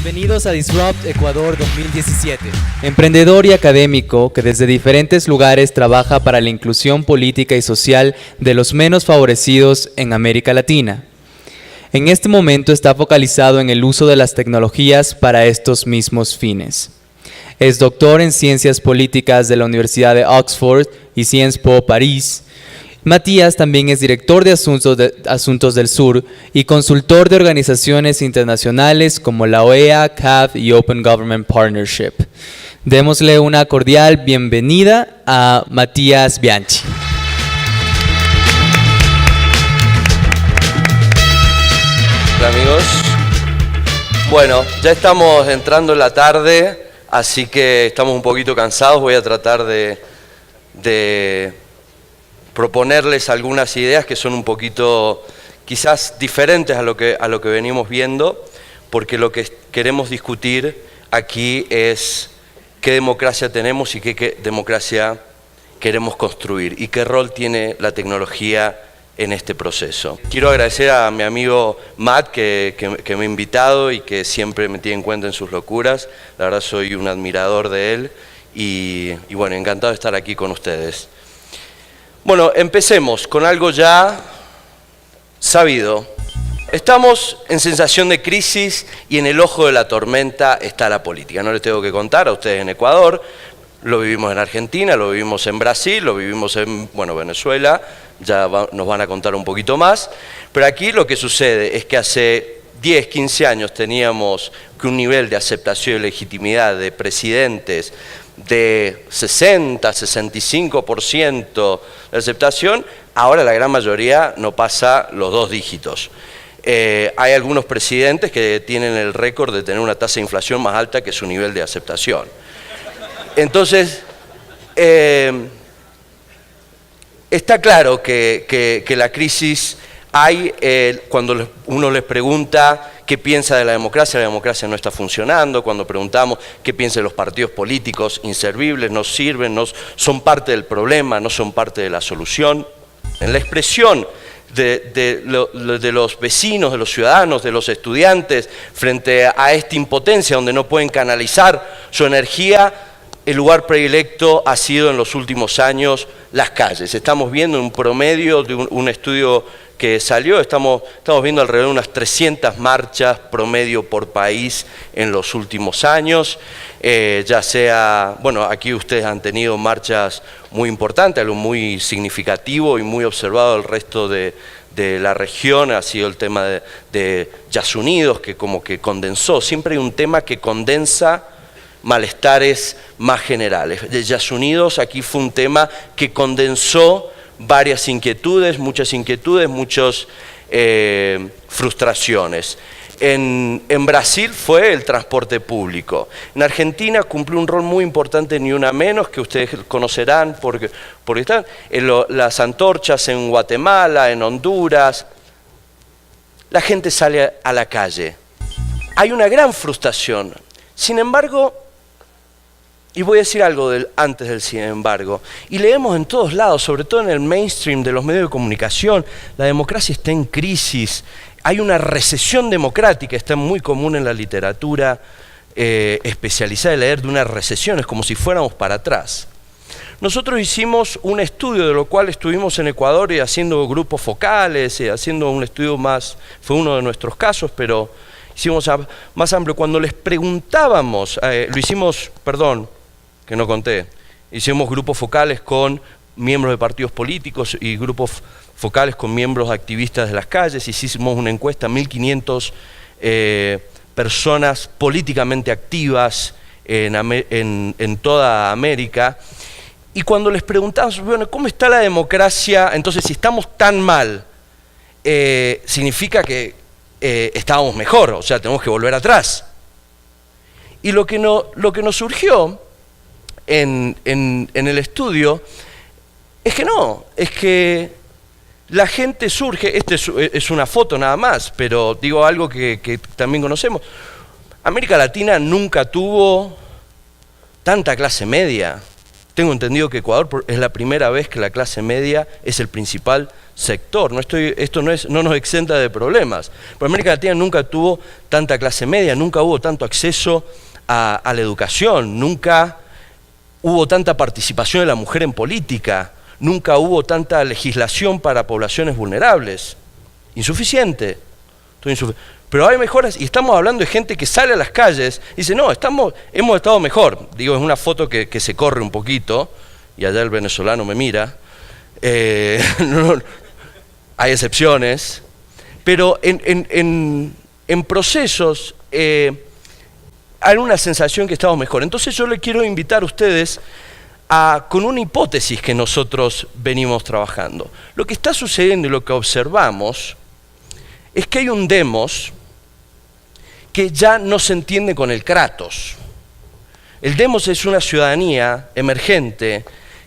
Bienvenidos a Disrupt Ecuador 2017. Emprendedor y académico que desde diferentes lugares trabaja para la inclusión política y social de los menos favorecidos en América Latina. En este momento está focalizado en el uso de las tecnologías para estos mismos fines. Es doctor en Ciencias Políticas de la Universidad de Oxford y Sciences Po París. Matías también es director de Asuntos del Sur y consultor de organizaciones internacionales como la OEA, CAF y Open Government Partnership. Démosle una cordial bienvenida a Matías Bianchi. Hola amigos. Bueno, ya estamos entrando en la tarde, así que estamos un poquito cansados. Voy a tratar de proponerles algunas ideas que son un poquito quizás diferentes a lo que venimos viendo, porque lo que queremos discutir aquí es qué democracia tenemos y qué democracia queremos construir y qué rol tiene la tecnología en este proceso. Quiero agradecer a mi amigo Matt que me ha invitado y que siempre me tiene en cuenta en sus locuras. La verdad soy un admirador de él y bueno, encantado de estar aquí con ustedes. Bueno, empecemos con algo ya sabido. Estamos en sensación de crisis y en el ojo de la tormenta está la política. No les tengo que contar a ustedes en Ecuador, lo vivimos en Argentina, lo vivimos en Brasil, lo vivimos en Venezuela, ya nos van a contar un poquito más. Pero aquí lo que sucede es que hace 10, 15 años teníamos que un nivel de aceptación y legitimidad de presidentes de 60, 65% de aceptación, ahora la gran mayoría no pasa los 2 dígitos. Hay algunos presidentes que tienen el récord de tener una tasa de inflación más alta que su nivel de aceptación. Entonces, está claro que la crisis hay, cuando uno les pregunta qué piensa de la democracia no está funcionando. Cuando preguntamos qué piensa de los partidos políticos, inservibles, no sirven, no son parte del problema, no son parte de la solución. En la expresión de los vecinos, de los ciudadanos, de los estudiantes, frente a esta impotencia donde no pueden canalizar su energía, el lugar predilecto ha sido en los últimos años las calles. Estamos viendo un promedio de un estudio que salió, estamos viendo alrededor de unas 300 marchas promedio por país en los últimos años, ya sea, bueno, aquí ustedes han tenido marchas muy importantes, algo muy significativo y muy observado el resto de la región, ha sido el tema de Yasunidos, que como que condensó, siempre hay un tema que condensa malestares más generales. De Yasunidos aquí fue un tema que condensó varias inquietudes, muchas frustraciones. En Brasil fue el transporte público. En Argentina cumplió un rol muy importante Ni Una Menos, que ustedes conocerán porque están las antorchas en Guatemala, en Honduras. La gente sale a la calle. Hay una gran frustración. Sin embargo, y voy a decir algo antes del sin embargo, y leemos en todos lados, sobre todo en el mainstream de los medios de comunicación, la democracia está en crisis, hay una recesión democrática, está muy común en la literatura especializada de leer de una recesión, es como si fuéramos para atrás. Nosotros hicimos un estudio, de lo cual estuvimos en Ecuador y haciendo grupos focales, haciendo un estudio más, fue uno de nuestros casos, pero hicimos más amplio. Cuando les preguntábamos, hicimos grupos focales con miembros de partidos políticos y grupos focales con miembros activistas de las calles. Hicimos una encuesta a 1.500 personas políticamente activas en toda América. Y cuando les preguntamos, bueno, ¿cómo está la democracia? Entonces, si estamos tan mal, significa que estábamos mejor, o sea, tenemos que volver atrás. Y lo que nos surgió en el estudio es que no, es que la gente surge, es una foto nada más, pero digo algo que también conocemos. América Latina nunca tuvo tanta clase media, Tengo entendido que Ecuador es la primera vez que la clase media es el principal sector. Esto no nos exenta de problemas. Pero América Latina nunca tuvo tanta clase media, nunca hubo tanto acceso a la educación, nunca hubo tanta participación de la mujer en política, nunca hubo tanta legislación para poblaciones vulnerables. Insuficiente. Pero hay mejoras, y estamos hablando de gente que sale a las calles y dice, no, hemos estado mejor. Digo, es una foto que se corre un poquito, y allá el venezolano me mira. Hay excepciones, pero en procesos hay una sensación que estamos mejor. Entonces yo le quiero invitar a ustedes con una hipótesis que nosotros venimos trabajando. Lo que está sucediendo y lo que observamos es que hay un demos que ya no se entiende con el kratos. El demos es una ciudadanía emergente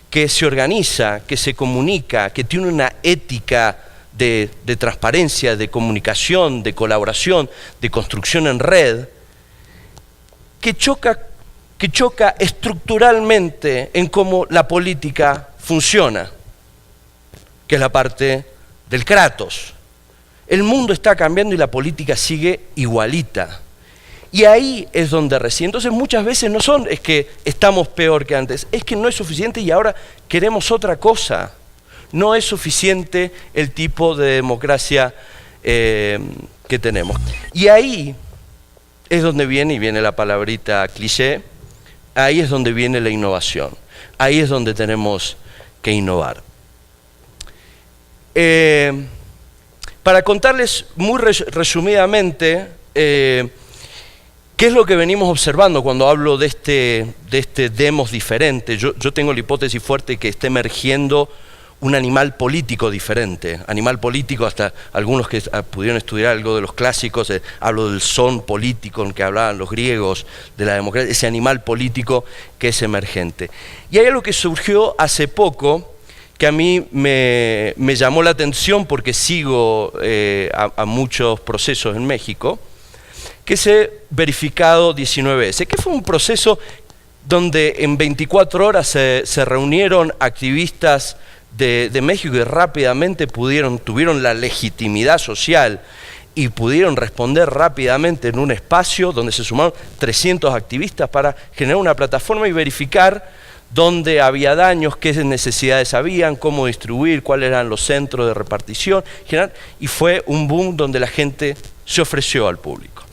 que se organiza, que se comunica, que tiene una ética de transparencia, de comunicación, de colaboración, de construcción en red, que choca estructuralmente en cómo la política funciona, que es la parte del kratos. El mundo está cambiando y la política sigue igualita. Y ahí es donde recién. Entonces muchas veces no es que estamos peor que antes, es que no es suficiente y ahora queremos otra cosa. No es suficiente el tipo de democracia que tenemos. Y ahí es donde viene la palabrita cliché, ahí es donde viene la innovación. Ahí es donde tenemos que innovar. Para contarles muy resumidamente qué es lo que venimos observando cuando hablo de este demos diferente. Yo tengo la hipótesis fuerte que está emergiendo un animal político diferente. Animal político, hasta algunos que pudieron estudiar algo de los clásicos, hablo del son político en que hablaban los griegos, de la democracia, ese animal político que es emergente. Y hay algo que surgió hace poco, que a mí me llamó la atención porque sigo a muchos procesos en México, que es el verificado 19S, que fue un proceso donde en 24 horas se reunieron activistas de México y rápidamente tuvieron la legitimidad social y pudieron responder rápidamente en un espacio donde se sumaron 300 activistas para generar una plataforma y verificar dónde había daños, qué necesidades habían, cómo distribuir, cuáles eran los centros de repartición, y fue un boom donde la gente se ofreció al público.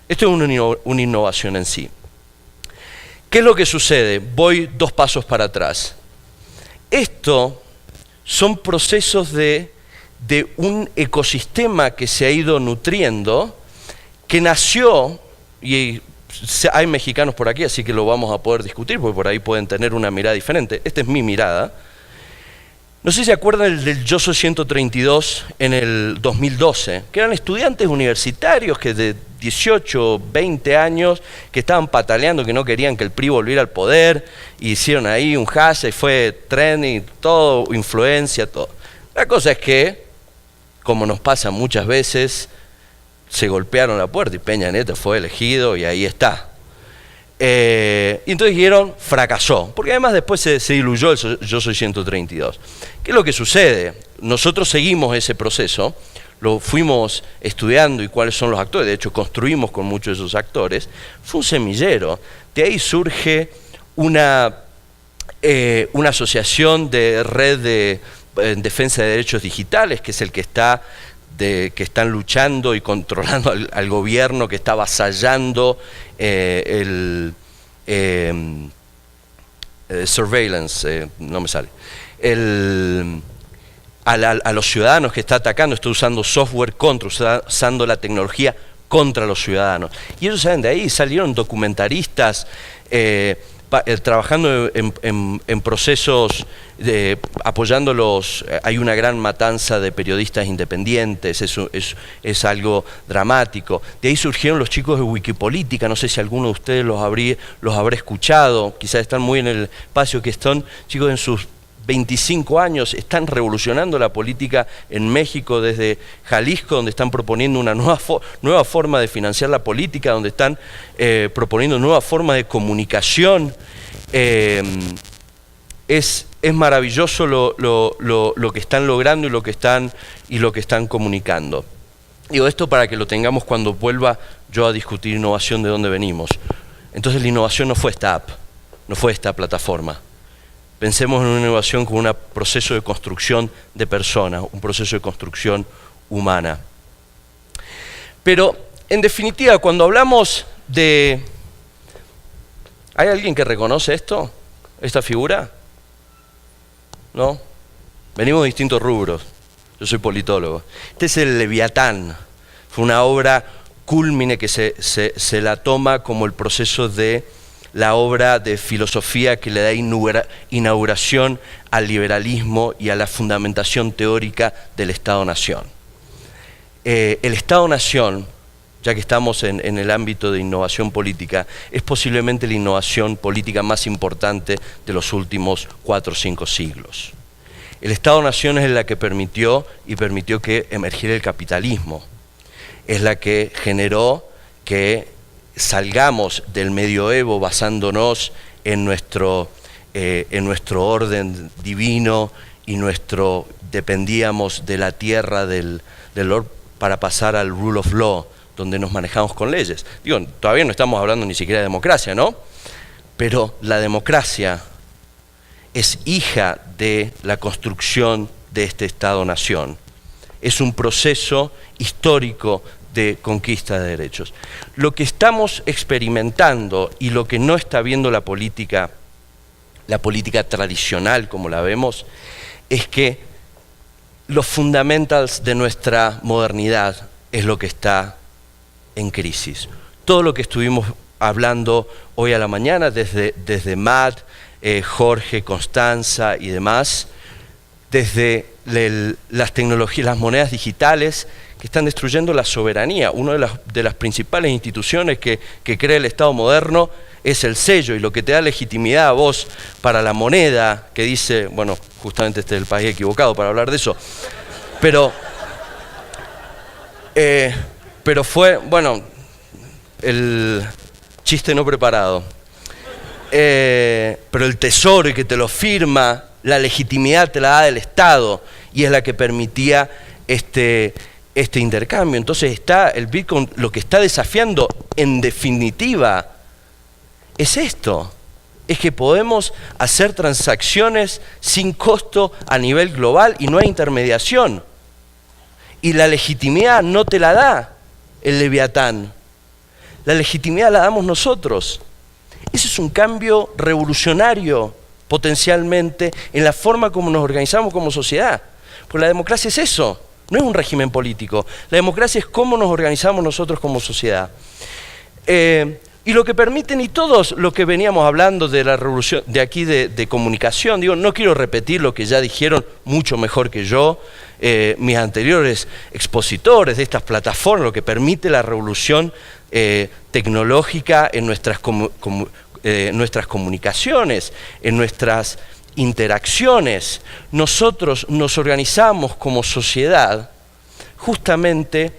Esto es una innovación en sí. ¿Qué es lo que sucede? Voy 2 pasos para atrás. Esto son procesos de un ecosistema que se ha ido nutriendo, que nació, y hay mexicanos por aquí, así que lo vamos a poder discutir, porque por ahí pueden tener una mirada diferente. Esta es mi mirada. No sé si se acuerdan del Yo Soy 132 en el 2012, que eran estudiantes universitarios que de 18, 20 años, que estaban pataleando, que no querían que el PRI volviera al poder, y hicieron ahí un hashtag, fue trending, todo, influencia, todo. La cosa es que, como nos pasa muchas veces, se golpearon la puerta y Peña Nieto fue elegido y ahí está. Y entonces dijeron, fracasó, porque además después se diluyó el Yo Soy 132. ¿Qué es lo que sucede? Nosotros seguimos ese proceso, lo fuimos estudiando y cuáles son los actores, de hecho construimos con muchos de esos actores, fue un semillero. De ahí surge una asociación de red en defensa de derechos digitales, que es el que están luchando y controlando al gobierno que está avasallando surveillance, no me sale, a los ciudadanos que está atacando, está usando software usando la tecnología contra los ciudadanos. Y ellos saben, de ahí salieron documentaristas trabajando en procesos, apoyándolos. Hay una gran matanza de periodistas independientes, es algo dramático. De ahí surgieron los chicos de Wikipolítica, no sé si alguno de ustedes los habrá escuchado, quizás están muy en el espacio, que están chicos en sus 25 años, están revolucionando la política en México desde Jalisco, donde están proponiendo una nueva forma de financiar la política, donde están proponiendo nuevas formas de comunicación. es maravilloso lo que están logrando y lo que están comunicando. Digo esto para que lo tengamos cuando vuelva yo a discutir innovación, de dónde venimos. Entonces la innovación no fue esta app, no fue esta plataforma. Pensemos en una innovación como un proceso de construcción de personas, un proceso de construcción humana. Pero, en definitiva, cuando hablamos de... ¿Hay alguien que reconoce esto? ¿Esta figura? ¿No? Venimos de distintos rubros. Yo soy politólogo. Este es el Leviatán. Fue una obra cúlmine que se la toma como el proceso de la obra de filosofía que le da inauguración al liberalismo y a la fundamentación teórica del Estado-Nación. El Estado-Nación, ya que estamos en el ámbito de innovación política, es posiblemente la innovación política más importante de los últimos 4 o 5 siglos. El Estado-Nación es la que permitió que emergiera el capitalismo. Es la que generó que salgamos del medioevo basándonos en nuestro orden divino y dependíamos de la tierra del Lord para pasar al rule of law, donde nos manejamos con leyes. Digo, todavía no estamos hablando ni siquiera de democracia, ¿no? Pero la democracia es hija de la construcción de este Estado-Nación. Es un proceso histórico de conquista de derechos. Lo que estamos experimentando y lo que no está viendo la política tradicional como la vemos, es que los fundamentals de nuestra modernidad es lo que está en crisis. Todo lo que estuvimos hablando hoy a la mañana, desde Matt, Jorge, Constanza y demás, desde las tecnologías, las monedas digitales que están destruyendo la soberanía. Una de las principales instituciones que crea el Estado moderno es el sello, y lo que te da legitimidad a vos para la moneda, que dice, bueno, justamente este es el país equivocado para hablar de eso, pero fue, bueno, el chiste no preparado, pero el tesoro y que te lo firma, la legitimidad te la da el Estado, y es la que permitía este intercambio. Entonces el Bitcoin lo que está desafiando en definitiva es esto, es que podemos hacer transacciones sin costo a nivel global y no hay intermediación. Y la legitimidad no te la da el Leviatán, la legitimidad la damos nosotros. Ese es un cambio revolucionario potencialmente en la forma como nos organizamos como sociedad. Porque la democracia es eso, no es un régimen político. La democracia es cómo nos organizamos nosotros como sociedad. Y lo que permiten, y todos lo que veníamos hablando de la revolución de aquí de comunicación, digo, no quiero repetir lo que ya dijeron mucho mejor que yo, mis anteriores expositores de estas plataformas, lo que permite la revolución tecnológica en nuestras comunicaciones, en nuestras interacciones. Nosotros nos organizamos como sociedad justamente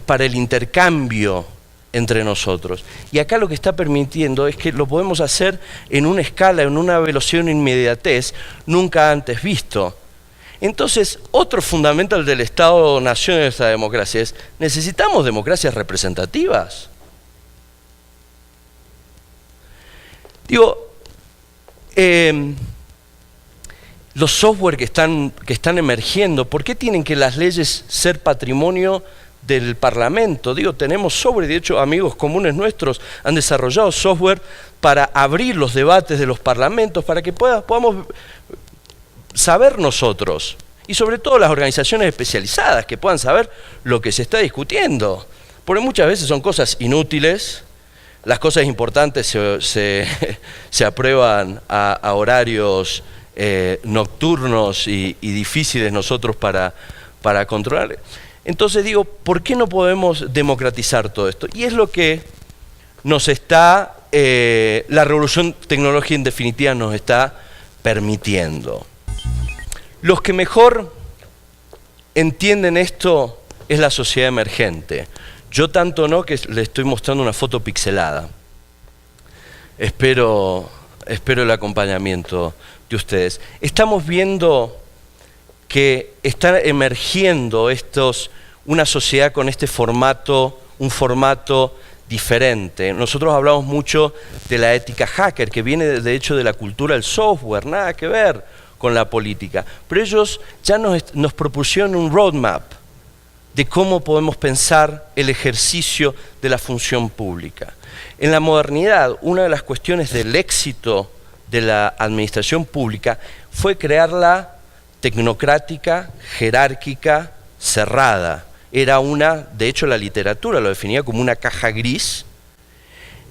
para el intercambio entre nosotros. Y acá lo que está permitiendo es que lo podemos hacer en una escala, en una velocidad, una inmediatez nunca antes visto. Entonces, otro fundamental del Estado-Nación de esta democracia es, necesitamos democracias representativas. Digo, los software que están emergiendo, ¿por qué tienen que las leyes ser patrimonio del Parlamento? Digo, tenemos software, de hecho amigos comunes nuestros han desarrollado software para abrir los debates de los parlamentos, para que podamos saber nosotros, y sobre todo las organizaciones especializadas, que puedan saber lo que se está discutiendo, porque muchas veces son cosas inútiles. Las cosas importantes se aprueban a horarios nocturnos y difíciles nosotros para controlar. Entonces digo, ¿por qué no podemos democratizar todo esto? Y es lo que nos está, la revolución tecnológica en definitiva nos está permitiendo. Los que mejor entienden esto es la sociedad emergente. Yo tanto no, que le estoy mostrando una foto pixelada. Espero espero el acompañamiento de ustedes. Estamos viendo que está emergiendo una sociedad con este formato, un formato diferente. Nosotros hablamos mucho de la ética hacker, que viene de hecho de la cultura del software, nada que ver con la política. Pero ellos ya nos propusieron un roadmap de cómo podemos pensar el ejercicio de la función pública. En la modernidad, una de las cuestiones del éxito de la administración pública fue crearla tecnocrática, jerárquica, cerrada. Era de hecho la literatura lo definía como una caja gris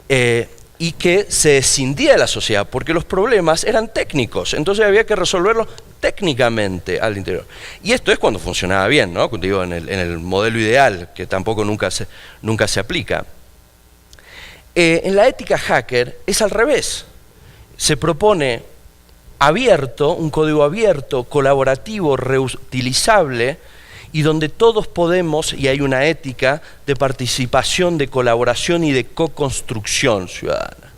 y que se escindía de la sociedad porque los problemas eran técnicos, entonces había que resolverlos técnicamente al interior. Y esto es cuando funcionaba bien, ¿no? Digo, en el modelo ideal, que tampoco nunca se aplica. En la ética hacker es al revés. Se propone abierto, un código abierto, colaborativo, reutilizable, y donde todos podemos, y hay una ética de participación, de colaboración y de co-construcción ciudadana.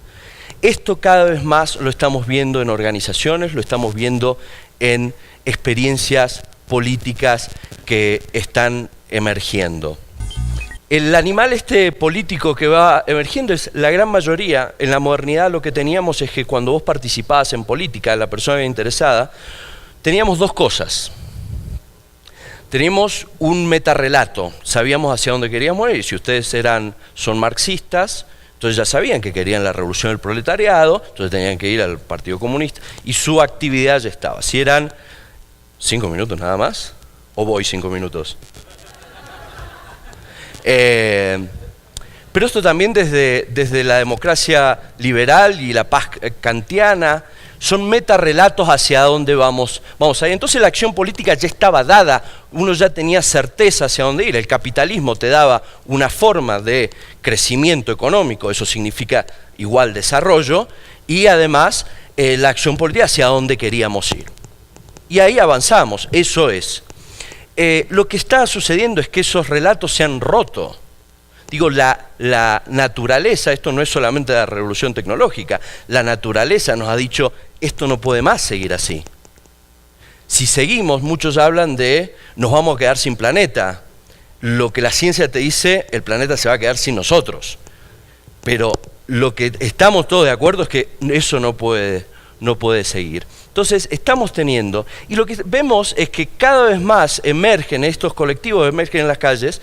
Esto cada vez más lo estamos viendo en organizaciones, lo estamos viendo en experiencias políticas que están emergiendo. El animal político que va emergiendo es la gran mayoría. En la modernidad lo que teníamos es que cuando vos participabas en política, la persona interesada, teníamos dos cosas. Teníamos un metarrelato, sabíamos hacia dónde queríamos ir. Si ustedes son marxistas, entonces ya sabían que querían la revolución del proletariado, entonces tenían que ir al Partido Comunista y su actividad ya estaba. Si eran 5 minutos nada más, o voy 5 minutos. Pero esto también desde la democracia liberal y la paz kantiana, son metarrelatos hacia dónde vamos a ir. Entonces la acción política ya estaba dada, uno ya tenía certeza hacia dónde ir. El capitalismo te daba una forma de crecimiento económico, eso significa igual desarrollo, y además la acción política hacia dónde queríamos ir. Y ahí avanzamos, eso es. Lo que está sucediendo es que esos relatos se han roto. Digo, la naturaleza, esto no es solamente la revolución tecnológica, la naturaleza nos ha dicho, esto no puede más seguir así. Si seguimos, muchos hablan de, nos vamos a quedar sin planeta. Lo que la ciencia te dice, el planeta se va a quedar sin nosotros. Pero lo que estamos todos de acuerdo es que eso no puede seguir. Entonces, estamos teniendo, y lo que vemos es que cada vez más emergen estos colectivos, emergen en las calles,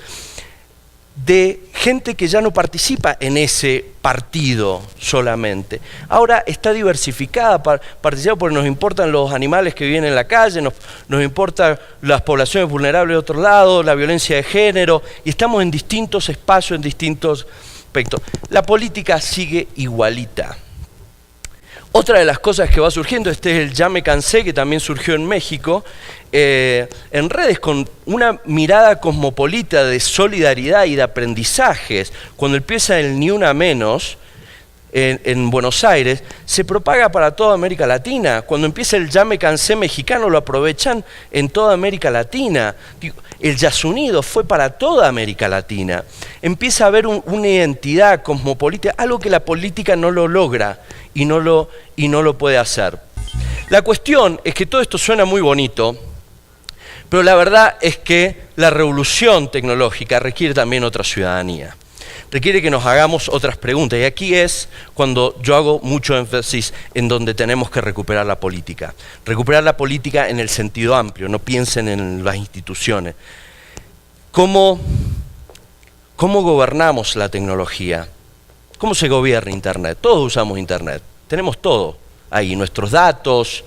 de gente que ya no participa en ese partido solamente. Ahora está diversificada, participa porque nos importan los animales que viven en la calle, nos importan las poblaciones vulnerables de otro lado, la violencia de género, y estamos en distintos espacios, en distintos aspectos. La política sigue igualita. Otra de las cosas que va surgiendo, es el Ya me cansé, que también surgió en México, en redes con una mirada cosmopolita de solidaridad y de aprendizajes. Cuando empieza el Ni Una Menos en Buenos Aires, se propaga para toda América Latina. Cuando empieza el Ya me cansé mexicano, lo aprovechan en toda América Latina. El Yasunido fue para toda América Latina. Empieza a haber una identidad cosmopolita, algo que la política no lo logra y no lo puede hacer. La cuestión es que todo esto suena muy bonito, pero la verdad es que la revolución tecnológica requiere también otra ciudadanía. Requiere que nos hagamos otras preguntas. Y aquí es cuando yo hago mucho énfasis en donde tenemos que recuperar la política. Recuperar la política en el sentido amplio, no piensen en las instituciones. ¿Cómo gobernamos la tecnología? ¿Cómo se gobierna Internet? Todos usamos Internet. Tenemos todo ahí, nuestros datos,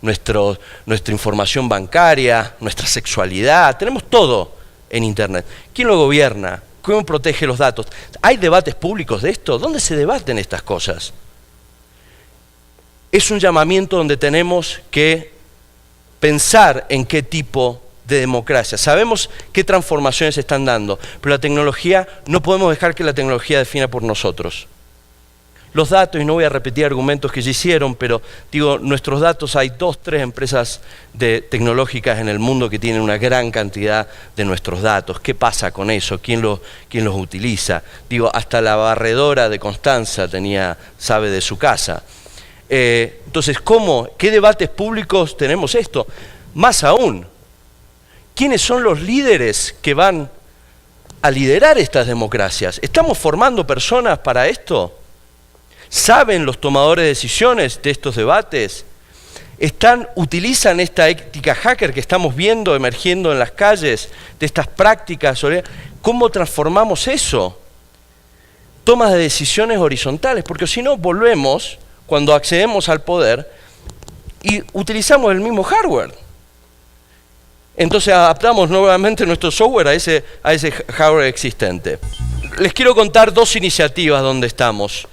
nuestra información bancaria, nuestra sexualidad, tenemos todo en Internet. ¿Quién lo gobierna? ¿Cómo protege los datos? ¿Hay debates públicos de esto? ¿Dónde se debaten estas cosas? Es un llamamiento donde tenemos que pensar en qué tipo de democracia. Sabemos qué transformaciones se están dando, pero la tecnología, no podemos dejar que la tecnología defina por nosotros. Los datos, y no voy a repetir argumentos que ya hicieron, pero digo, nuestros datos, hay 2, 3 empresas tecnológicas en el mundo que tienen una gran cantidad de nuestros datos. ¿Qué pasa con eso? ¿Quién los utiliza? Digo, hasta la barredora de Constanza sabe de su casa. Entonces, ¿qué debates públicos tenemos esto? Más aún, ¿quiénes son los líderes que van a liderar estas democracias? ¿Estamos formando personas para esto? ¿Saben los tomadores de decisiones de estos debates? ¿Utilizan esta ética hacker que estamos viendo emergiendo en las calles, de estas prácticas? ¿Cómo transformamos eso? Tomas de decisiones horizontales, porque si no volvemos, cuando accedemos al poder, y utilizamos el mismo hardware. Entonces adaptamos nuevamente nuestro software a ese hardware existente. Les quiero contar 2 iniciativas donde estamos.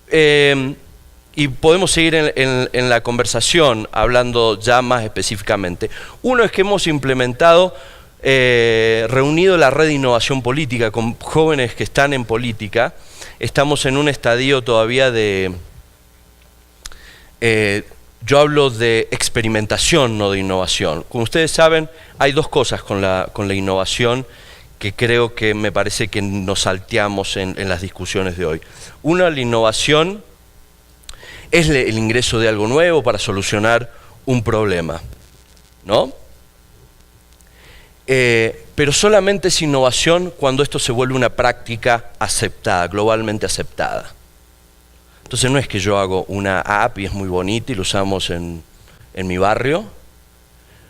Y podemos seguir en la conversación hablando ya más específicamente. Uno es que hemos implementado, reunido la red de innovación política con jóvenes que están en política. Estamos en un estadio todavía de... yo hablo de experimentación, no de innovación. Como ustedes saben, hay 2 cosas con la innovación que creo que me parece que nos salteamos en las discusiones de hoy. Una, la innovación es el ingreso de algo nuevo para solucionar un problema, ¿no? Pero solamente es innovación cuando esto se vuelve una práctica aceptada, globalmente aceptada. Entonces no es que yo hago una app y es muy bonita y lo usamos en mi barrio.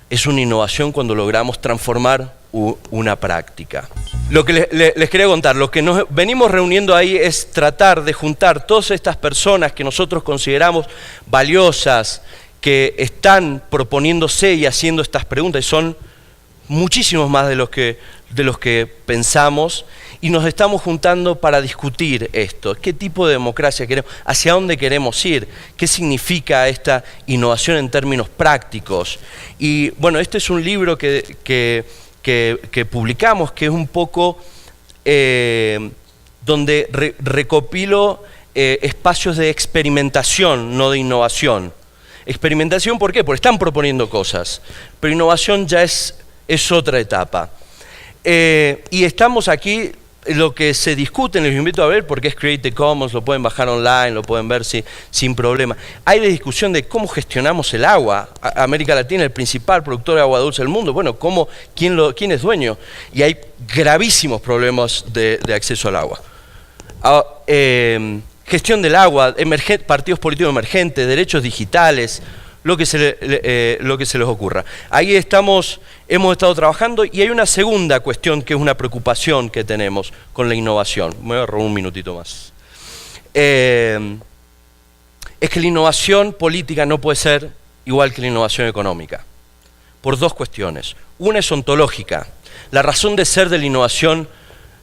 Es una innovación cuando logramos transformar una práctica. Lo que les quería contar, lo que nos venimos reuniendo ahí es tratar de juntar todas estas personas que nosotros consideramos valiosas, que están proponiéndose y haciendo estas preguntas, y son muchísimos más de los que pensamos, y nos estamos juntando para discutir esto. ¿Qué tipo de democracia queremos? ¿Hacia dónde queremos ir? ¿Qué significa esta innovación en términos prácticos? Y bueno, este es un libro que publicamos, que es un poco donde recopilo espacios de experimentación, no de innovación. Experimentación, ¿por qué? Porque están proponiendo cosas, pero innovación ya es otra etapa. Y estamos aquí, lo que se discute, les invito a ver, porque es Creative Commons, lo pueden bajar online, lo pueden ver sin problema. Hay la discusión de cómo gestionamos el agua. América Latina es el principal productor de agua dulce del mundo. Bueno, ¿quién es dueño? Y hay gravísimos problemas de acceso al agua. Gestión del agua, partidos políticos emergentes, derechos digitales, lo que se les ocurra. Ahí hemos estado trabajando, y hay una segunda cuestión que es una preocupación que tenemos con la innovación. Me voy a robar un minutito más. Es que la innovación política no puede ser igual que la innovación económica, por 2 cuestiones. Una es ontológica. La razón de ser de la innovación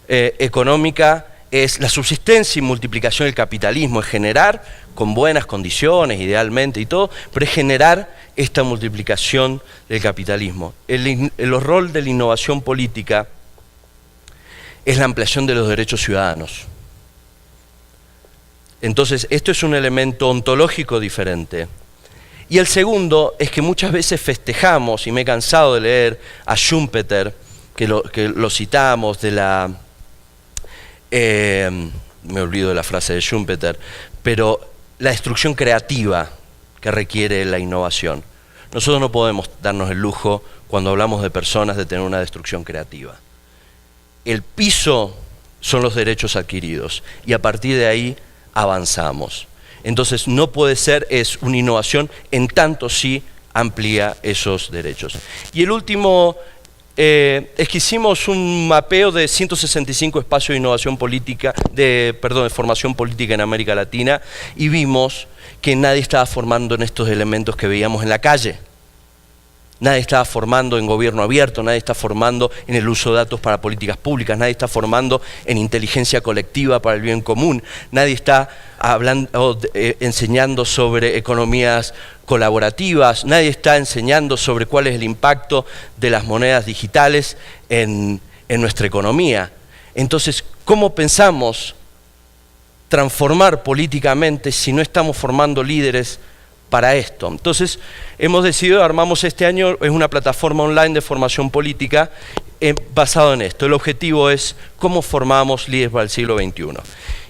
económica es la subsistencia y multiplicación del capitalismo, es generar con buenas condiciones, idealmente y todo, pero es generar esta multiplicación del capitalismo. El rol de la innovación política es la ampliación de los derechos ciudadanos. Entonces, esto es un elemento ontológico diferente. Y el segundo es que muchas veces festejamos, y me he cansado de leer a Schumpeter, que lo citamos de la... me olvido de la frase de Schumpeter, pero la destrucción creativa que requiere la innovación. Nosotros no podemos darnos el lujo, cuando hablamos de personas, de tener una destrucción creativa. El piso son los derechos adquiridos, y a partir de ahí avanzamos. Entonces no puede ser, es una innovación en tanto sí amplía esos derechos. Y el último... es que hicimos un mapeo de 165 espacios de innovación política, de formación política en América Latina, y vimos que nadie estaba formando en estos elementos que veíamos en la calle. Nadie estaba formando en gobierno abierto, nadie está formando en el uso de datos para políticas públicas, nadie está formando en inteligencia colectiva para el bien común, nadie está enseñando sobre economías colaborativas, nadie está enseñando sobre cuál es el impacto de las monedas digitales en nuestra economía. Entonces, ¿cómo pensamos transformar políticamente si no estamos formando líderes para esto? Entonces, armamos este año, es una plataforma online de formación política basado en esto. El objetivo es cómo formamos líderes para el siglo XXI.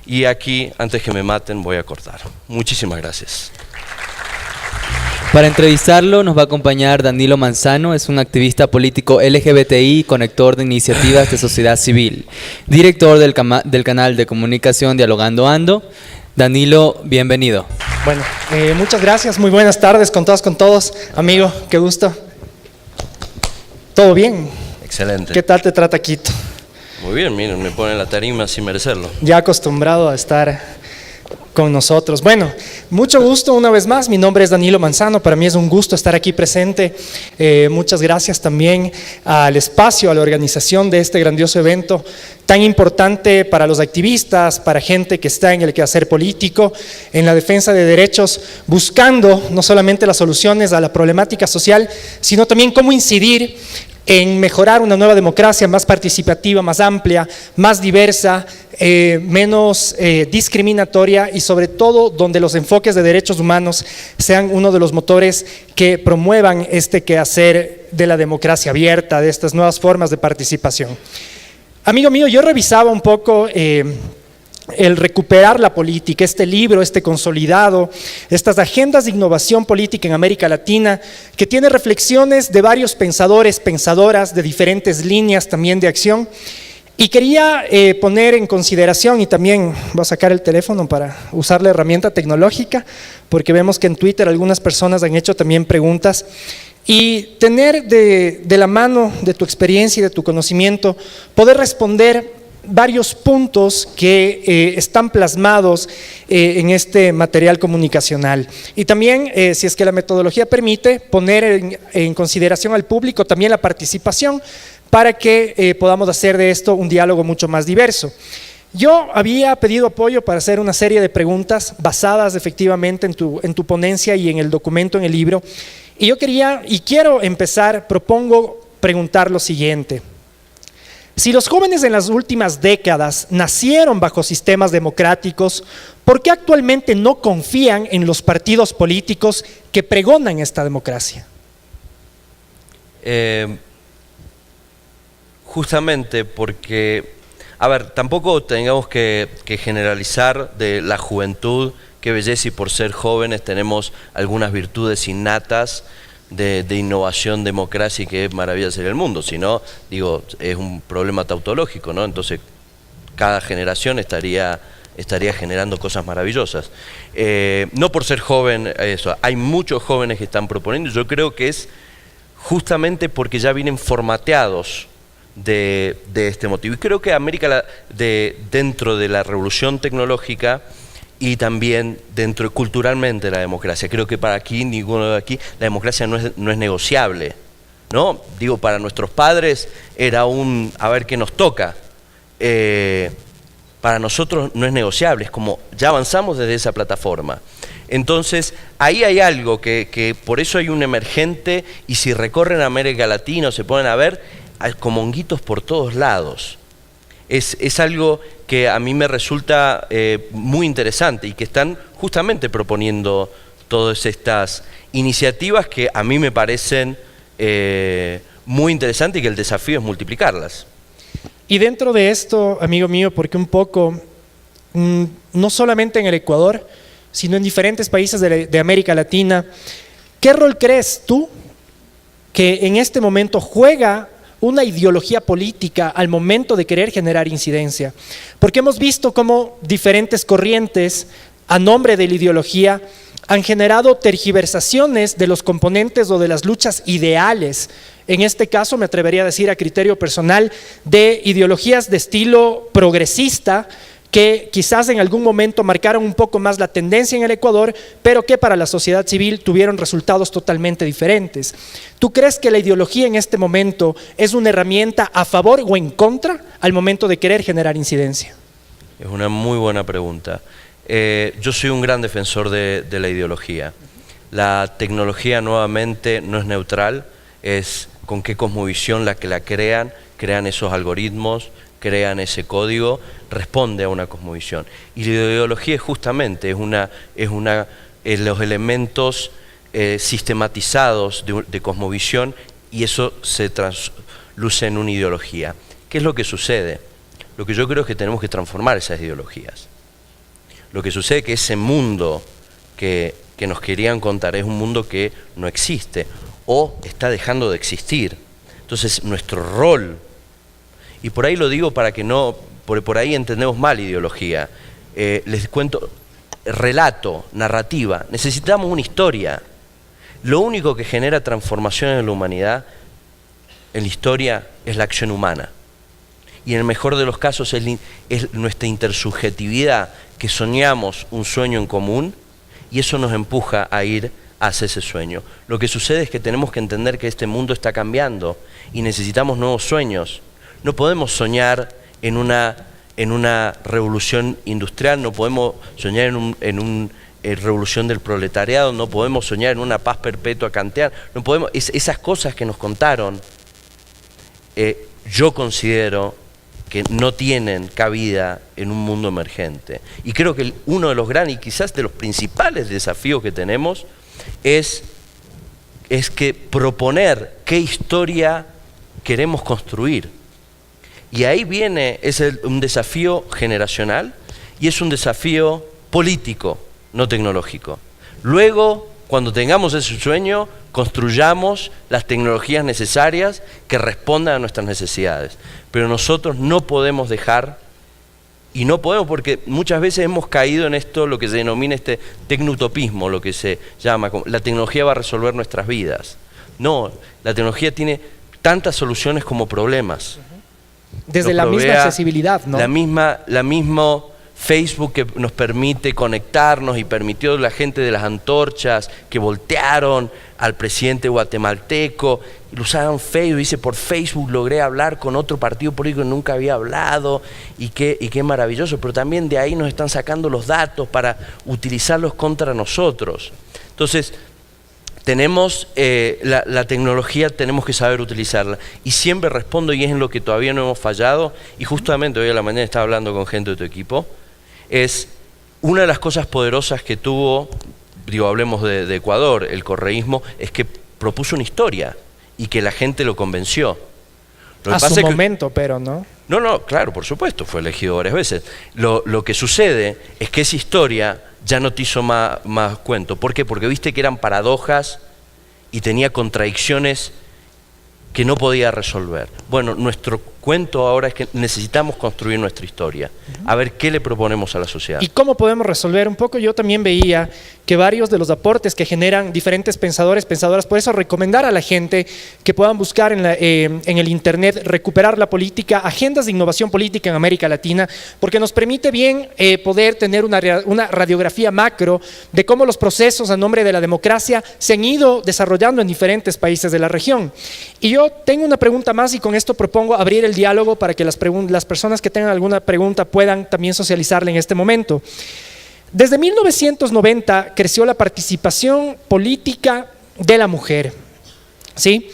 Y aquí, antes que me maten, voy a cortar. Muchísimas gracias. Para entrevistarlo nos va a acompañar Danilo Manzano, es un activista político LGBTI y conector de iniciativas de sociedad civil, director del canal de comunicación Dialogando Ando. Danilo, bienvenido. Bueno, muchas gracias, muy buenas tardes con todas, con todos. Amigo, qué gusto. ¿Todo bien? Excelente. ¿Qué tal te trata Quito? Muy bien, miren, me ponen la tarima sin merecerlo. Ya acostumbrado a estar con nosotros. Bueno, mucho gusto una vez más. Mi nombre es Danilo Manzano. Para mí es un gusto estar aquí presente. Muchas gracias también al espacio, a la organización de este grandioso evento tan importante para los activistas, para gente que está en el quehacer político, en la defensa de derechos, buscando no solamente las soluciones a la problemática social, sino también cómo incidir en mejorar una nueva democracia más participativa, más amplia, más diversa, menos discriminatoria y sobre todo donde los enfoques de derechos humanos sean uno de los motores que promuevan este quehacer de la democracia abierta, de estas nuevas formas de participación. Amigo mío, yo revisaba un poco el recuperar la política, este libro, este consolidado, estas agendas de innovación política en América Latina, que tiene reflexiones de varios pensadores, pensadoras de diferentes líneas también de acción. Y quería poner en consideración, y también voy a sacar el teléfono para usar la herramienta tecnológica, porque vemos que en Twitter algunas personas han hecho también preguntas, y tener de la mano de tu experiencia y de tu conocimiento, poder responder varios puntos que están plasmados en este material comunicacional. Y también, si es que la metodología permite, poner en consideración al público también la participación para que podamos hacer de esto un diálogo mucho más diverso. Yo había pedido apoyo para hacer una serie de preguntas basadas efectivamente en tu ponencia y en el documento, en el libro. Y yo quería y quiero empezar, propongo preguntar lo siguiente. Si los jóvenes en las últimas décadas nacieron bajo sistemas democráticos, ¿por qué actualmente no confían en los partidos políticos que pregonan esta democracia? Justamente porque, a ver, tampoco tengamos que generalizar de la juventud, qué belleza, y por ser jóvenes tenemos algunas virtudes innatas de innovación, democracia y que es maravilla ser el mundo, sino, digo, es un problema tautológico, ¿no? Entonces, cada generación estaría generando cosas maravillosas. No por ser joven, eso, hay muchos jóvenes que están proponiendo, yo creo que es justamente porque ya vienen formateados de este motivo. Y creo que América, dentro de la revolución tecnológica, y también dentro culturalmente de la democracia. Creo que para aquí, ninguno de aquí, la democracia no es negociable, ¿no? Digo, para nuestros padres era a ver qué nos toca. Para nosotros no es negociable, es como, ya avanzamos desde esa plataforma. Entonces, ahí hay algo que por eso hay un emergente, y si recorren América Latina o se ponen a ver, hay como honguitos por todos lados. Es algo que a mí me resulta muy interesante y que están justamente proponiendo todas estas iniciativas que a mí me parecen muy interesantes y que el desafío es multiplicarlas. Y dentro de esto, amigo mío, porque un poco, no solamente en el Ecuador, sino en diferentes países de América Latina, ¿qué rol crees tú que en este momento juega una ideología política al momento de querer generar incidencia? Porque hemos visto cómo diferentes corrientes a nombre de la ideología han generado tergiversaciones de los componentes o de las luchas ideales. En este caso me atrevería a decir, a criterio personal, de ideologías de estilo progresista que quizás en algún momento marcaron un poco más la tendencia en el Ecuador, pero que para la sociedad civil tuvieron resultados totalmente diferentes. ¿Tú crees que la ideología en este momento es una herramienta a favor o en contra al momento de querer generar incidencia? Es una muy buena pregunta. Yo soy un gran defensor de la ideología. La tecnología nuevamente no es neutral, es con qué cosmovisión la que la crean esos algoritmos, crean ese código, responde a una cosmovisión. Y la ideología justamente es los elementos sistematizados de cosmovisión, y eso se trasluce en una ideología. ¿Qué es lo que sucede? Lo que yo creo es que tenemos que transformar esas ideologías. Lo que sucede es que ese mundo que que nos querían contar es un mundo que no existe o está dejando de existir. Entonces, nuestro rol, y por ahí lo digo para que no, por ahí entendemos mal ideología, les cuento, relato, narrativa, necesitamos una historia. Lo único que genera transformación en la humanidad, en la historia, es la acción humana. Y en el mejor de los casos es nuestra intersubjetividad, que soñamos un sueño en común y eso nos empuja a ir hacia ese sueño. Lo que sucede es que tenemos que entender que este mundo está cambiando y necesitamos nuevos sueños. No podemos soñar en una revolución industrial, no podemos soñar en una revolución del proletariado, no podemos soñar en una paz perpetua kantiana, no podemos, esas cosas que nos contaron, yo considero que no tienen cabida en un mundo emergente. Y creo que uno de los grandes y quizás de los principales desafíos que tenemos es que proponer qué historia queremos construir. Y ahí viene, un desafío generacional y es un desafío político, no tecnológico. Luego, cuando tengamos ese sueño, construyamos las tecnologías necesarias que respondan a nuestras necesidades. Pero nosotros no podemos dejar, y no podemos porque muchas veces hemos caído en esto, lo que se denomina este tecnutopismo, lo que se llama, la tecnología va a resolver nuestras vidas. No, la tecnología tiene tantas soluciones como problemas. Desde la misma accesibilidad, ¿no? La misma Facebook que nos permite conectarnos y permitió a la gente de las antorchas que voltearon al presidente guatemalteco, y lo usaban Facebook, dice, por Facebook logré hablar con otro partido político que nunca había hablado, y qué maravilloso, pero también de ahí nos están sacando los datos para utilizarlos contra nosotros. Entonces, tenemos la tecnología, tenemos que saber utilizarla. Y siempre respondo, y es en lo que todavía no hemos fallado, y justamente hoy a la mañana estaba hablando con gente de tu equipo, es una de las cosas poderosas que tuvo, digo, hablemos de Ecuador, el correísmo, es que propuso una historia y que la gente lo convenció. A su momento, pero ¿no? No, claro, por supuesto, fue elegido varias veces. Lo que sucede es que esa historia ya no te hizo más cuento. ¿Por qué? Porque viste que eran paradojas y tenía contradicciones que no podía resolver. Bueno, nuestro cuento ahora es que necesitamos construir nuestra historia. A ver qué le proponemos a la sociedad. ¿Y cómo podemos resolver? Un poco yo también veía que varios de los aportes que generan diferentes pensadores, pensadoras, por eso recomendar a la gente que puedan buscar en el internet, recuperar la política, agendas de innovación política en América Latina, porque nos permite bien poder tener una radiografía macro de cómo los procesos a nombre de la democracia se han ido desarrollando en diferentes países de la región. Y yo tengo una pregunta más y con esto propongo abrir el diálogo para que las personas que tengan alguna pregunta puedan también socializarla en este momento. Desde 1990 creció la participación política de la mujer, ¿sí?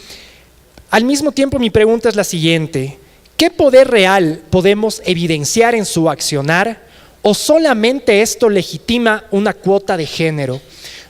Al mismo tiempo mi pregunta es la siguiente: ¿qué poder real podemos evidenciar en su accionar o solamente esto legitima una cuota de género?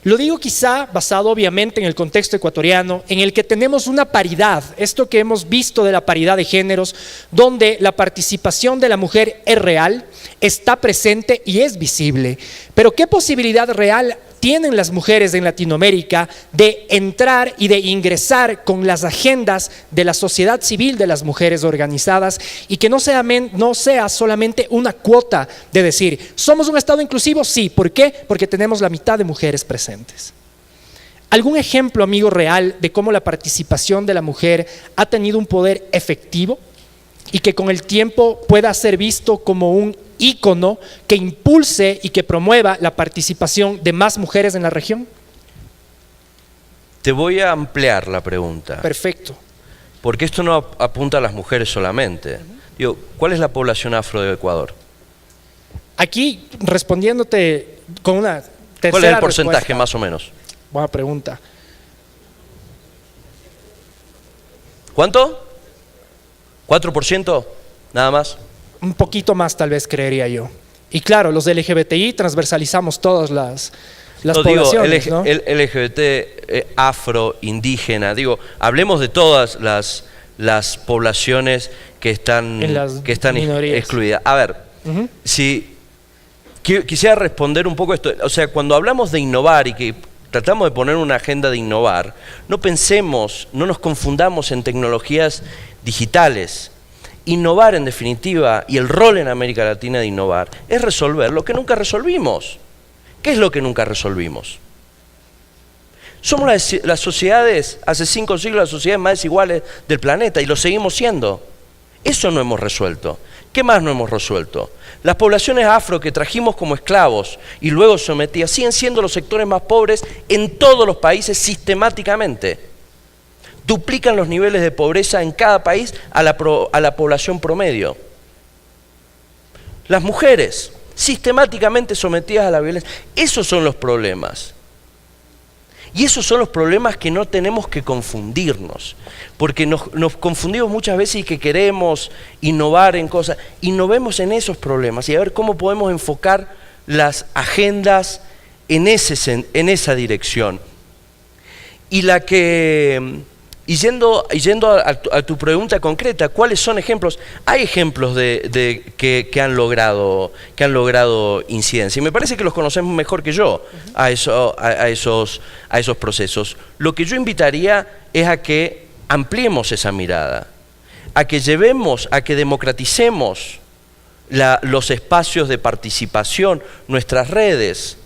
Lo digo quizá basado obviamente en el contexto ecuatoriano, en el que tenemos una paridad, esto que hemos visto de la paridad de géneros, donde la participación de la mujer es real, está presente y es visible. Pero ¿qué posibilidad real tienen las mujeres en Latinoamérica de entrar y de ingresar con las agendas de la sociedad civil de las mujeres organizadas y que no sea solamente una cuota de decir, ¿somos un Estado inclusivo? Sí. ¿Por qué? Porque tenemos la mitad de mujeres presentes. ¿Algún ejemplo, amigo, real de cómo la participación de la mujer ha tenido un poder efectivo y que con el tiempo pueda ser visto como un ícono que impulse y que promueva la participación de más mujeres en la región? Te voy a ampliar la pregunta. Perfecto. Porque esto no apunta a las mujeres solamente. Digo, ¿cuál es la población afro de Ecuador? Aquí, respondiéndote con una tercera ¿cuál es el porcentaje respuesta? más o menos? Buena pregunta. ¿Cuánto? ¿4%? ¿Nada más? Un poquito más tal vez creería yo. Y claro, los de LGBTI transversalizamos todas las poblaciones, digo, ¿no? LGBT, afro, indígena, digo, hablemos de todas las poblaciones que están excluidas. A ver, si quisiera responder un poco esto. O sea, cuando hablamos de innovar y que tratamos de poner una agenda de innovar, no pensemos, no nos confundamos en tecnologías digitales. Innovar, en definitiva, y el rol en América Latina de innovar, es resolver lo que nunca resolvimos. ¿Qué es lo que nunca resolvimos? Somos las sociedades, hace 5 siglos, las sociedades más desiguales del planeta, y lo seguimos siendo. Eso no hemos resuelto. ¿Qué más no hemos resuelto? Las poblaciones afro que trajimos como esclavos y luego sometidas siguen siendo los sectores más pobres en todos los países sistemáticamente. Duplican los niveles de pobreza en cada país a la población promedio. Las mujeres, sistemáticamente sometidas a la violencia. Esos son los problemas. Y esos son los problemas que no tenemos que confundirnos, porque nos confundimos muchas veces y que queremos innovar en cosas. Innovemos en esos problemas y a ver cómo podemos enfocar las agendas en esa dirección. Y yendo a tu pregunta concreta, ¿cuáles son ejemplos? Hay ejemplos que han logrado incidencia. Y me parece que los conocemos mejor que yo a esos procesos. Lo que yo invitaría es a que ampliemos esa mirada, a que democraticemos los espacios de participación, nuestras redes.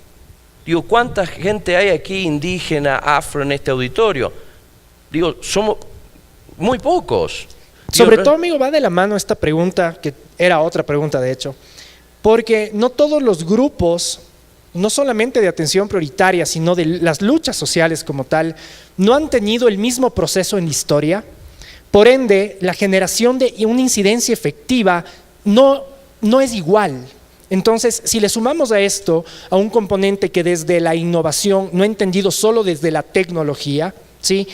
Digo, ¿cuánta gente hay aquí indígena, afro en este auditorio? Digo, somos muy pocos. Sobre todo, amigo, va de la mano esta pregunta, que era otra pregunta de hecho, porque no todos los grupos, no solamente de atención prioritaria, sino de las luchas sociales como tal, no han tenido el mismo proceso en la historia. Por ende, la generación de una incidencia efectiva no es igual. Entonces, si le sumamos a esto a un componente que desde la innovación, no entendido solo desde la tecnología, ¿sí?,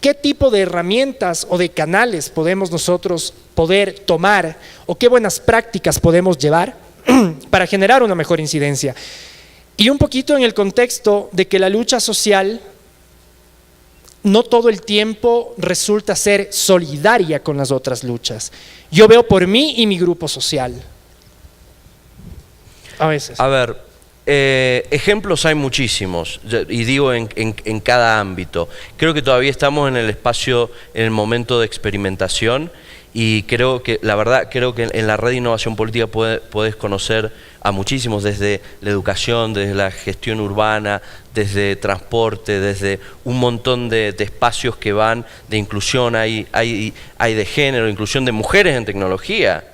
¿qué tipo de herramientas o de canales podemos nosotros poder tomar o qué buenas prácticas podemos llevar para generar una mejor incidencia? Y un poquito en el contexto de que la lucha social no todo el tiempo resulta ser solidaria con las otras luchas. Yo veo por mí y mi grupo social. A veces. A ver. Ejemplos hay muchísimos, y digo en cada ámbito. Creo que todavía estamos en el momento de experimentación, y creo que en la red de innovación política puedes conocer a muchísimos, desde la educación, desde la gestión urbana, desde transporte, desde un montón de espacios que van de inclusión, hay de género, inclusión de mujeres en tecnología.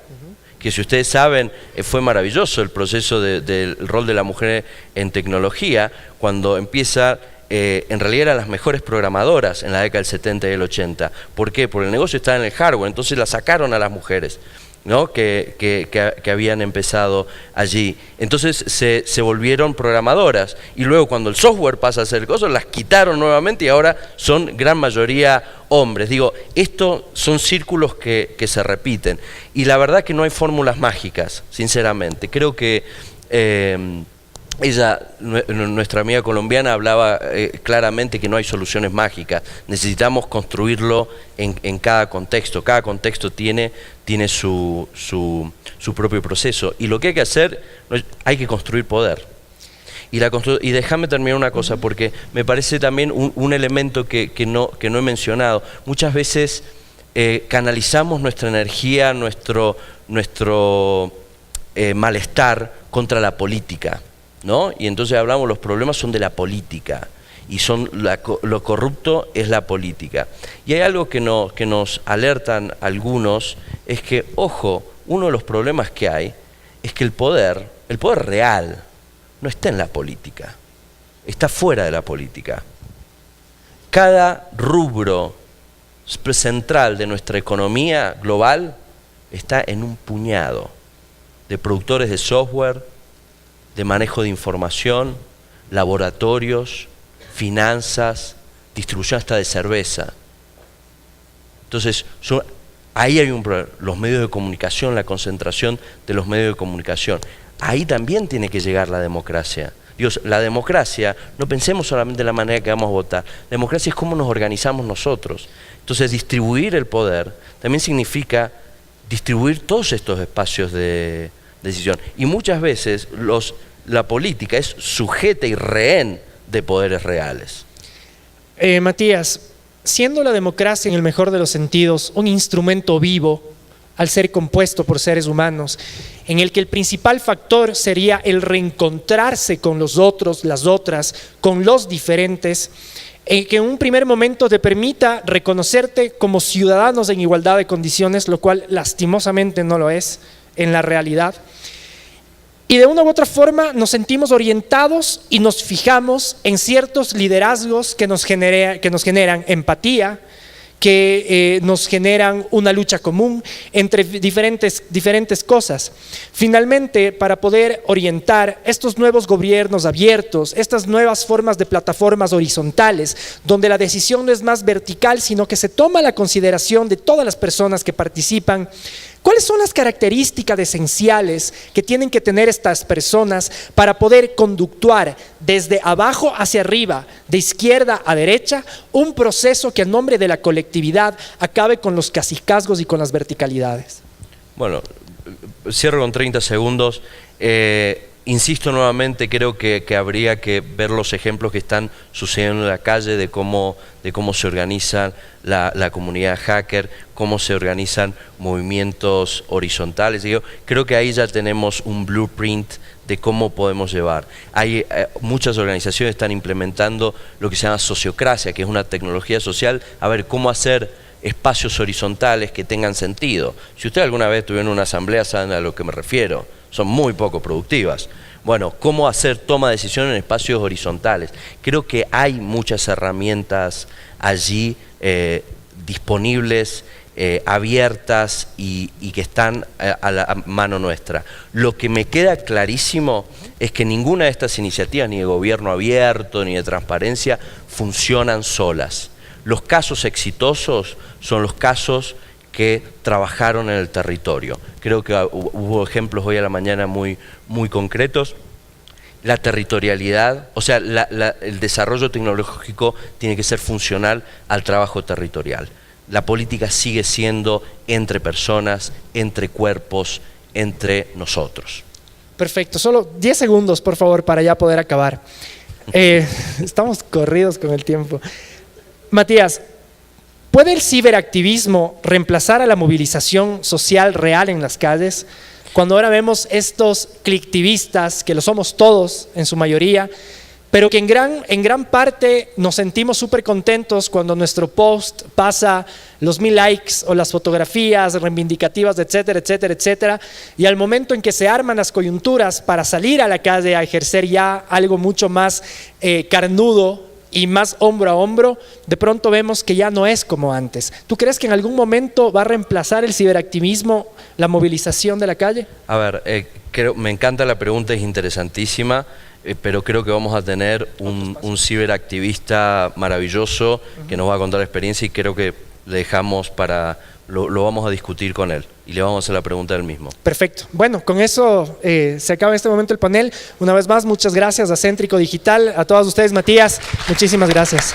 Que si ustedes saben, fue maravilloso el proceso del rol de la mujer en tecnología, cuando empieza, en realidad eran las mejores programadoras en la década del 70 y el 80. ¿Por qué? Porque el negocio estaba en el hardware, entonces la sacaron a las mujeres, ¿no?, que habían empezado allí. Entonces se volvieron programadoras, y luego cuando el software pasa a ser cosas, las quitaron nuevamente y ahora son gran mayoría hombres. Digo, estos son círculos que se repiten, y la verdad que no hay fórmulas mágicas, sinceramente. Creo que nuestra amiga colombiana, hablaba claramente que no hay soluciones mágicas. Necesitamos construirlo en cada contexto. Cada contexto tiene su propio proceso. Y lo que hay que hacer, hay que construir poder. Y déjame terminar una cosa, porque me parece también un elemento que no he mencionado. Muchas veces canalizamos nuestra energía, nuestro malestar contra la política, ¿no? Y entonces hablamos, los problemas son de la política, y lo corrupto es la política. Y hay algo que nos alertan algunos, es que, ojo, uno de los problemas que hay es que el poder real no está en la política, está fuera de la política. Cada rubro central de nuestra economía global está en un puñado de productores de software, de manejo de información, laboratorios, finanzas, distribución hasta de cerveza. Entonces, ahí hay un problema. Los medios de comunicación, la concentración de los medios de comunicación. Ahí también tiene que llegar la democracia. Dios, la democracia, no pensemos solamente en la manera que vamos a votar. La democracia es cómo nos organizamos nosotros. Entonces, distribuir el poder también significa distribuir todos estos espacios de decisión. Y muchas veces la política es sujeta y rehén de poderes reales. Matías, siendo la democracia en el mejor de los sentidos un instrumento vivo al ser compuesto por seres humanos, en el que el principal factor sería el reencontrarse con los otros, las otras, con los diferentes, que en un primer momento te permita reconocerte como ciudadanos en igualdad de condiciones, lo cual lastimosamente no lo es en la realidad. Y de una u otra forma nos sentimos orientados y nos fijamos en ciertos liderazgos que nos generan empatía, que nos generan una lucha común entre diferentes cosas. Finalmente, para poder orientar estos nuevos gobiernos abiertos, estas nuevas formas de plataformas horizontales, donde la decisión no es más vertical, sino que se toma la consideración de todas las personas que participan, ¿cuáles son las características esenciales que tienen que tener estas personas para poder conductuar desde abajo hacia arriba, de izquierda a derecha, un proceso que en nombre de la colectividad acabe con los cacicazgos y con las verticalidades? Bueno, cierro con 30 segundos. Insisto nuevamente, creo que habría que ver los ejemplos que están sucediendo en la calle de cómo se organiza la comunidad hacker, cómo se organizan movimientos horizontales. Yo creo que ahí ya tenemos un blueprint de cómo podemos llevar. Hay muchas organizaciones que están implementando lo que se llama sociocracia, que es una tecnología social, a ver cómo hacer espacios horizontales que tengan sentido. Si usted alguna vez estuvo en una asamblea, saben a lo que me refiero. Son muy poco productivas. Bueno, ¿cómo hacer toma de decisiones en espacios horizontales? Creo que hay muchas herramientas allí disponibles, abiertas y que están a la mano nuestra. Lo que me queda clarísimo es que ninguna de estas iniciativas, ni de gobierno abierto, ni de transparencia, funcionan solas. Los casos exitosos son los casos que trabajaron en el territorio. Creo que hubo ejemplos hoy a la mañana muy concretos. La territorialidad, o sea, el desarrollo tecnológico tiene que ser funcional al trabajo territorial. La política sigue siendo entre personas, entre cuerpos, entre nosotros. Perfecto, solo 10 segundos, por favor, para ya poder acabar. Estamos corridos con el tiempo. Matías, ¿puede el ciberactivismo reemplazar a la movilización social real en las calles? Cuando ahora vemos estos clictivistas, que lo somos todos en su mayoría, pero que en gran parte nos sentimos súper contentos cuando nuestro post pasa los 1000 likes o las fotografías reivindicativas, etcétera, etcétera, etcétera, y al momento en que se arman las coyunturas para salir a la calle a ejercer ya algo mucho más carnudo y más hombro a hombro, de pronto vemos que ya no es como antes. ¿Tú crees que en algún momento va a reemplazar el ciberactivismo la movilización de la calle? A ver, me encanta la pregunta, es interesantísima, pero creo que vamos a tener un ciberactivista maravilloso que nos va a contar la experiencia y creo que le dejamos lo vamos a discutir con él y le vamos a hacer la pregunta del mismo. Perfecto. Bueno, con eso se acaba en este momento el panel. Una vez más, muchas gracias a Céntrico Digital, a todos ustedes, Matías, muchísimas gracias.